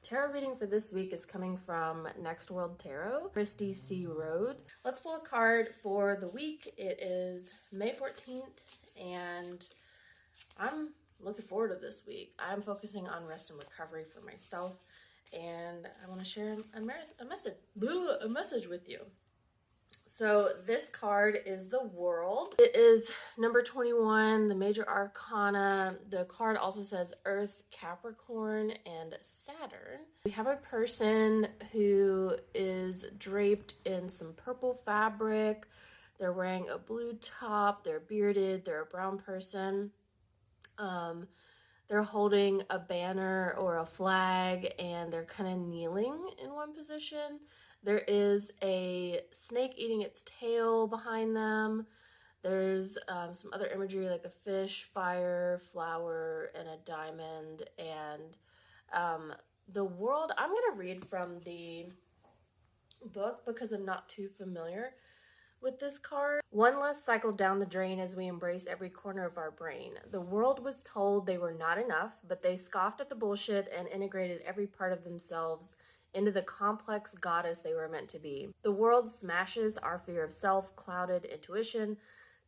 Tarot reading for this week is coming from Next World Tarot, Christy C. Road. Let's pull a card for the week. It is May 14th, and I'm looking forward to this week. I'm focusing on rest and recovery for myself, and I want to share a message with you. So this card is the World. It is number 21, the major arcana. The card also says Earth, Capricorn, and Saturn. We have a person who is draped in some purple fabric. They're wearing a blue top. They're bearded. They're a brown person. They're holding a banner or a flag, and they're kind of kneeling in one position. There is a snake eating its tail behind them. There's some other imagery like a fish, fire, flower, and a diamond. And the World, I'm going to read from the book because I'm not too familiar with this card. One less cycle down the drain as we embrace every corner of our brain. The world was told they were not enough, but they scoffed at the bullshit and integrated every part of themselves into the complex goddess they were meant to be. The world smashes our fear of self, clouded intuition,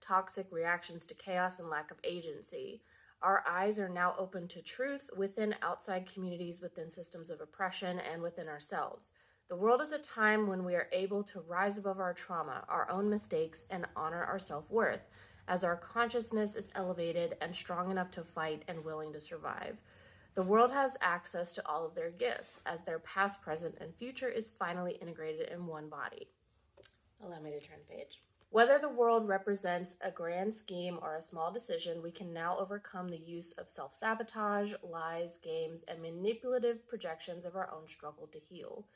toxic reactions to chaos, and lack of agency. Our eyes are now open to truth within outside communities, within systems of oppression, and within ourselves. The world is a time when we are able to rise above our trauma, our own mistakes, and honor our self-worth, as our consciousness is elevated and strong enough to fight and willing to survive. The world has access to all of their gifts, as their past, present, and future is finally integrated in one body. Allow me to turn the page. Whether the world represents a grand scheme or a small decision, we can now overcome the use of self-sabotage, lies, games, and manipulative projections of our own struggle to heal.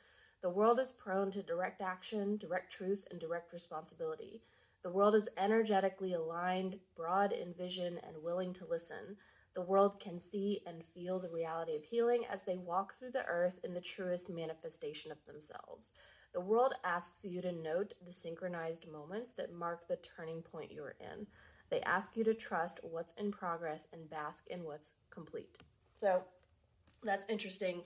The world is prone to direct action, direct truth, and direct responsibility. The world is energetically aligned, broad in vision, and willing to listen. The world can see and feel the reality of healing as they walk through the earth in the truest manifestation of themselves. The world asks you to note the synchronized moments that mark the turning point you're in. They ask you to trust what's in progress and bask in what's complete. So that's interesting.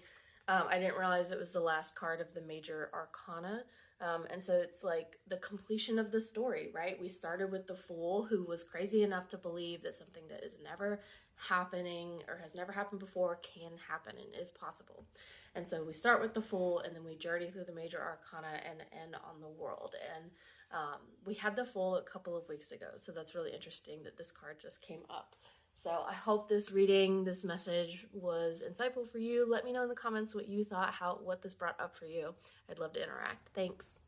I didn't realize it was the last card of the major arcana. And so it's like the completion of the story, right? We started with the Fool, who was crazy enough to believe that something that is never happening or has never happened before can happen and is possible. And so we start with the Fool, and then we journey through the major arcana and end on the World. And we had the Fool a couple of weeks ago, so that's really interesting that this card just came up. So I hope this reading, this message was insightful for you. Let me know in the comments what you thought, what this brought up for you. I'd love to interact. Thanks.